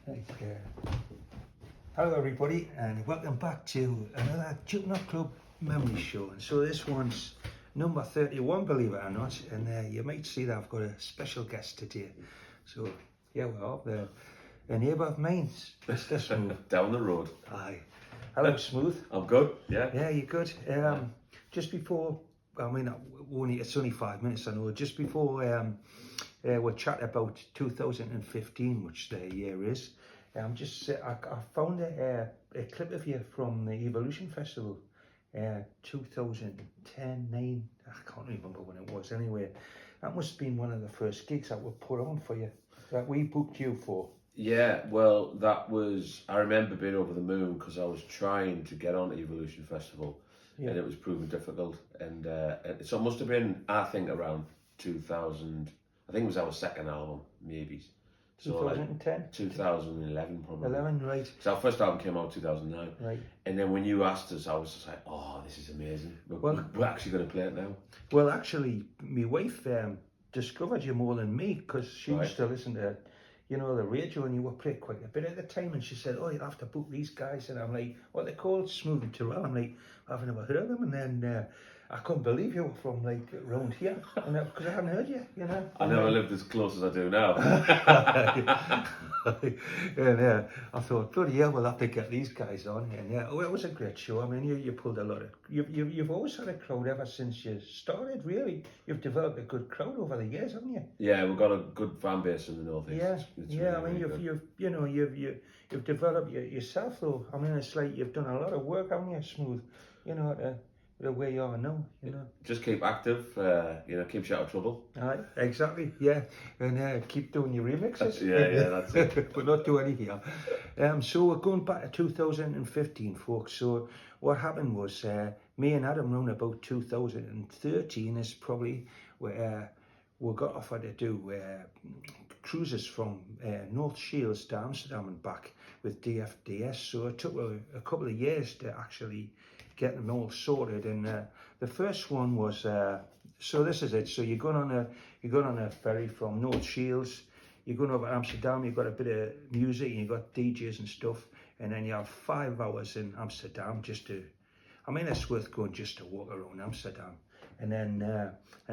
Right, hello everybody, and welcome back to another Jumpin Hot Club Memories show. And so this one's number 31, believe it or not, and you might see that I've got a special guest today. So yeah, well, a neighbour of mine, Mr. Smooth. Down the road. Aye. Hello, Smooth. I'm good, yeah. Yeah, you're good. Just before, it's only 5 minutes, I know. Just before we'll chat about 2015, which the year is. I found a clip of you from the Evolution Festival, 2010, 9, I can't remember when it was. Anyway, that must have been one of the first gigs that were put on for you, that we booked you for. Yeah, well, that was, I remember being over the moon because I was trying to get on the Evolution Festival, and it was proving difficult. And so it must have been, I think, around 2000, I think it was our second album, maybe. So 2010? Like 2011 probably. 11, right. So our first album came out in 2009. Right. And then when you asked us, I was just like, oh, this is amazing. We're actually going to play it now. Well, actually, my wife discovered you more than me, because she used to listen to, the radio, and you were playing quite a bit at the time, and she said, oh, you'll have to book these guys. And I'm like, what they're called? Smooth and Terrell. I'm like, I've never heard of them. And then I couldn't believe you were from like around here, because I hadn't heard you, I never lived as close as I do now. And I thought, bloody hell, we'll have to get these guys on. And it was a great show. I mean, you pulled a lot of, you've always had a crowd ever since you started, really. You've developed a good crowd over the years, haven't you? Yeah, we've got a good fan base in the Northeast. Yeah, it's yeah. really, I mean, really you've developed yourself, though. I mean, it's like you've done a lot of work, haven't you, Smooth? The way you are now, Just keep active, keeps you out of trouble. Aye, exactly, yeah. And keep doing your remixes. yeah, that's it. But not do any here. So we're going back to 2015, folks. So what happened was, me and Adam around about 2013 is probably where we got offered to do cruises from North Shields to Amsterdam and back with DFDS. So it took a couple of years to actually get them all sorted. And the first one was, so this is it. So you're going on a ferry from North Shields, you're going over to Amsterdam, you've got a bit of music, and you've got DJs and stuff, and then you have 5 hours in Amsterdam it's worth going just to walk around Amsterdam. And then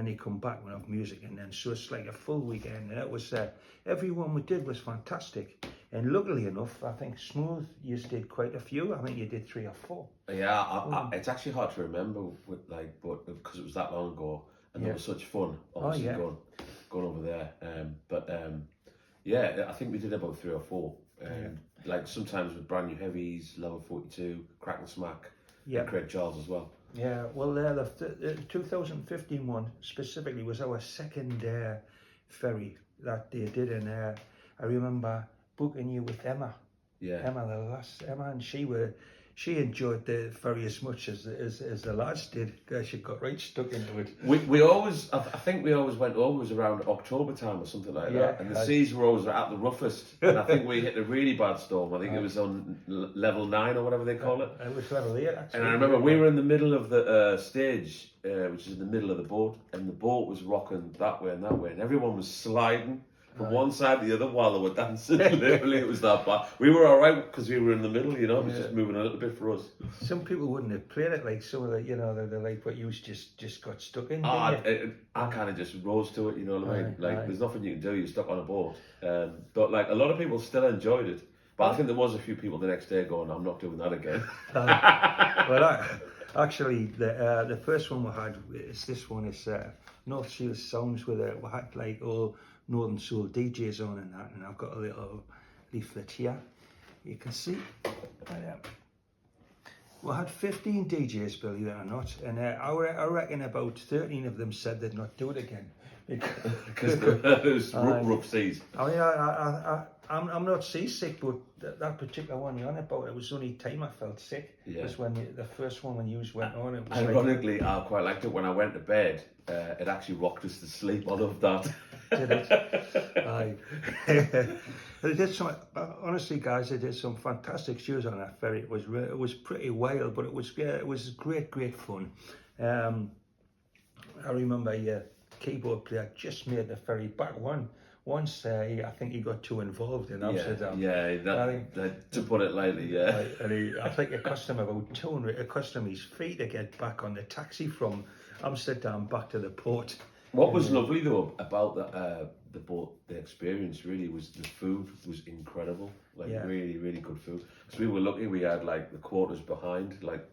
you come back and have music, and then so it's like a full weekend. And it was everyone we did was fantastic. And luckily enough, I think Smooth, you did quite a few. I think you did 3 or 4. Yeah, it's actually hard to remember, but because it was that long ago, and it was such fun, obviously going over there. I think we did about 3 or 4. Like sometimes with brand new heavies, Level 42, Crack and Smack, and Craig Charles as well. Yeah, well, the 2015 one specifically was our second ferry that they did, and I remember booking you with Emma. Yeah. Emma, and she enjoyed the ferry as much as the lads did. She got right stuck into it. We always, I think we always went always around October time or something like that, and the seas were always at the roughest. And I think we hit a really bad storm. I think it was on level 9 or whatever they call it. It was level 8 actually. And I remember we were in the middle of the stage, which is in the middle of the boat, and the boat was rocking that way, and everyone was sliding from one side to the other while they were dancing. Literally, it was that bad. We were all right because we were in the middle, it was just moving a little bit for us. Some people wouldn't have played it like some of the, they're like what you just got stuck in. I kind of just rose to it, you know what I mean? There's nothing you can do, you're stuck on a boat. But like a lot of people still enjoyed it. But I think there was a few people the next day going, I'm not doing that again. Actually, the first one we had is this one. It's North Shields Sounds with we had like all Northern Soul DJs on and that, and I've got a little leaflet here. You can see. We had 15 DJs, believe it or not, and I reckon about 13 of them said they'd not do it again. Because it was rough seas. I mean, I'm not seasick, but that particular one you're on about, it was the only time I felt sick. Yeah. Was when the first one when you went on. It was ironically, I quite liked it. When I went to bed, it actually rocked us to sleep. I loved that. Did it? Aye. They did some. Honestly, guys, they did some fantastic shows on that ferry. It was pretty wild, but it was great, great fun. I remember keyboard player, just made the ferry back once. I think he got too involved in Amsterdam. To put it lightly, yeah. And I think it cost him about 200. It cost him his fee to get back on the taxi from Amsterdam back to the port. What was lovely though about the boat, the experience really was the food was incredible. Like really, really good food. Because we were lucky, we had like the quarters behind, like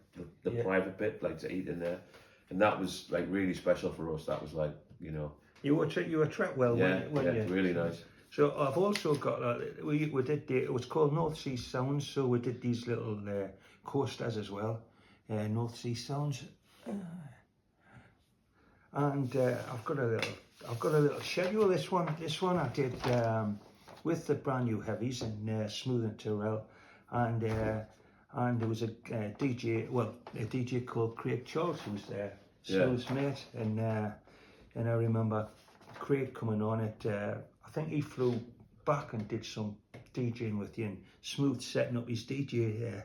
the private bit, like to eat in there, and that was like really special for us. That was like, you know. You were treated well, weren't you? Really nice. So I've also got we did it was called North Sea Sounds. So we did these little coasters as well, North Sea Sounds, and I've got a little schedule. This one I did with the brand new heavies and Smooth and Tyrrell, and there was a DJ called Craig Charles who was there, Smooth's mate, and I remember Craig coming on it. I think he flew back and did some DJing with you, and Smooth setting up his DJ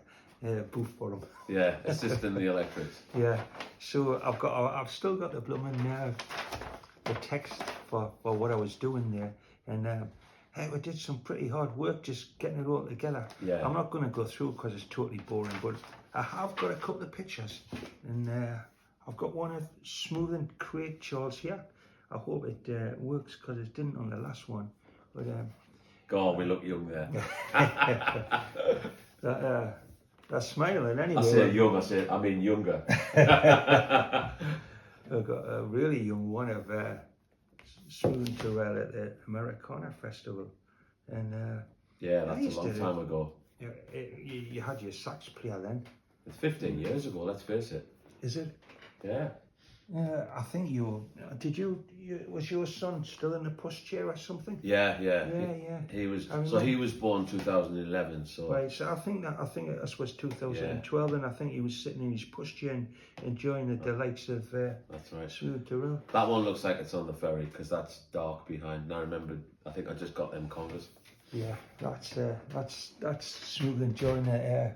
booth for him. Yeah, assisting the electrics. Yeah, so I've still got the blooming the text for what I was doing there, and we did some pretty hard work just getting it all together. Yeah. I'm not going to go through because it's totally boring, but I have got a couple of pictures, and I've got one of Smooth and Craig Charles here. I hope it works because it didn't on the last one. But God, we look young there. That's smiling anyway. I say young, I mean younger. I've got a really young one of Smooth and Tyrrell at the Americana Festival, and yeah, that's a long time ago. You had your sax player then. It's 15 years ago. Let's face it. Is it? Yeah. I think was your son still in the pushchair or something? Yeah. He was born 2011. So right, so I think this was 2012, and I think he was sitting in his pushchair and enjoying the delights of that's right. Smooth Tyrrell. That one looks like it's on the ferry because that's dark behind. And I remember, I think I just got them congas. Yeah, that's Smooth enjoying the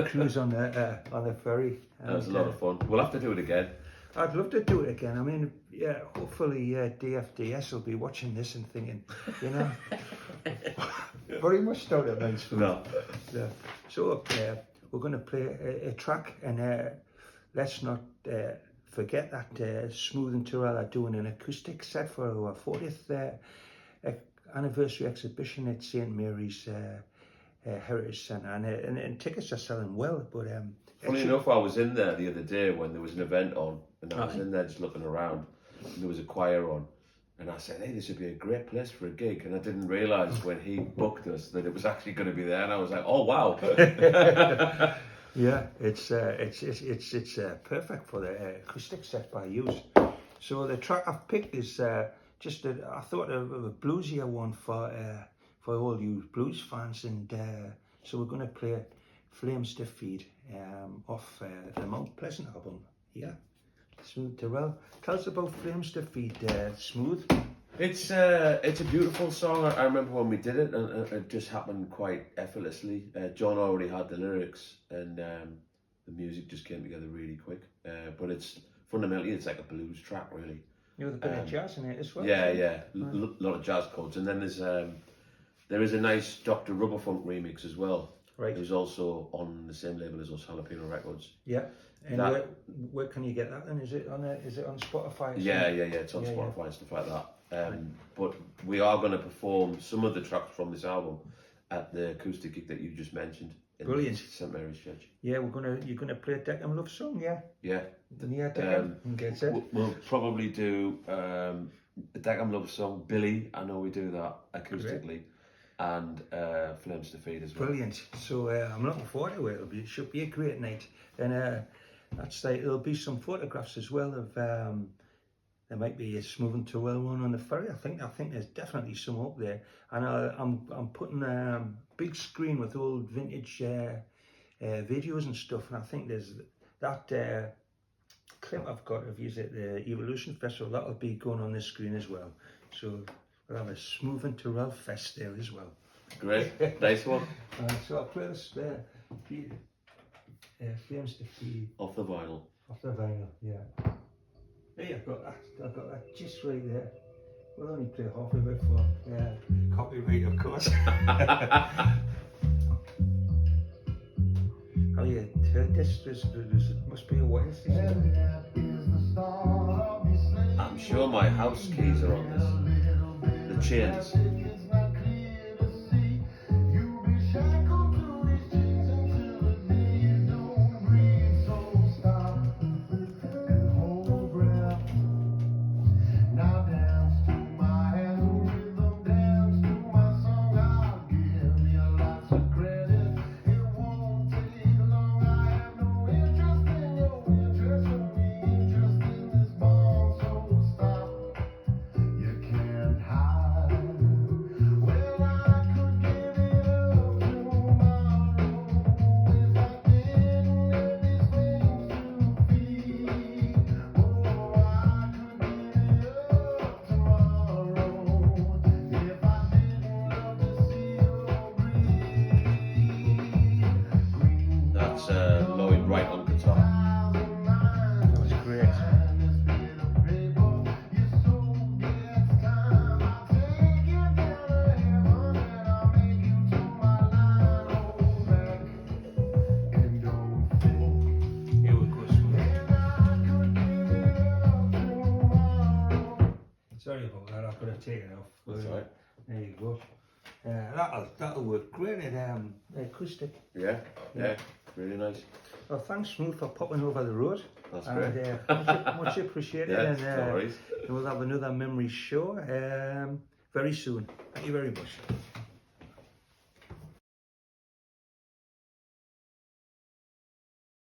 cruise on the ferry. That was a lot of fun. We'll have to do it again. I'd love to do it again. I mean, yeah, hopefully DFDS will be watching this and thinking, you know, very much doubt it, man. No. So we're going to play a track, and let's not forget that Smooth and Tyrrell are doing an acoustic set for our 40th anniversary exhibition at St Mary's Heritage Centre, and tickets are selling well, but funny enough, I was in there the other day when there was an event on, and I was in there just looking around, and there was a choir on, and I said, hey, this would be a great place for a gig, and I didn't realise when he booked us that it was actually going to be there, and I was like, oh wow. Yeah, it's perfect for the acoustic set by use. So the track I've picked is I thought of a bluesier one for all you blues fans, and so we're going to play Flames to Feed off the Mount Pleasant album. Yeah, Smooth Tyrrell. Tell us about Flames to Feed, Smooth. It's a beautiful song. I remember when we did it, and it just happened quite effortlessly. John already had the lyrics, and the music just came together really quick. But it's fundamentally it's like a blues track, really. You have a bit of jazz in it as well. Yeah, lot of jazz chords, and then there is a nice Dr. Rubberfunk remix as well. Right. Who's also on the same label as us, Jalapeno Records. Yeah. And where can you get that then? Is it on Spotify? Yeah. It's on Spotify and stuff like that. But we are going to perform some of the tracks from this album at the acoustic gig that you just mentioned. Brilliant. St Mary's Church. Yeah, you're gonna play a Deckham love song, yeah. Yeah. Yeah, Deckham gets it. We'll probably do a Deckham love song. Billy, I know we do that acoustically. Great. And Flames to Feed as well. Brilliant. So I'm looking forward to it. It should be a great night. And there'll be some photographs as well of there might be a Smooth and Tyrrell one on the ferry. I think there's definitely some up there. And I'm putting a big screen with old vintage videos and stuff. And I think there's that clip I've got of you at the Evolution Festival. That'll be going on the screen as well. So we'll have a Smooth and Tyrrell fest there as well. Great, nice one. So I'll play this Flames to Feed. Off the vinyl. Off the vinyl, yeah. Hey, I've got that just right there. We'll only play half of it for copyright, of course. Oh yeah, this must be a Wednesday. I'm sure my house keys are on this. The chains. That's Lloyd Wright on guitar. That was great. Here we go. Sorry about that. I've got to take it off. That's all right. There you go. That'll work great at acoustic. Yeah, really nice. Well, thanks, Smooth, for popping over the road. That's great. Much appreciated. Yeah, and no worries. we'll have another memory show very soon. Thank you very much.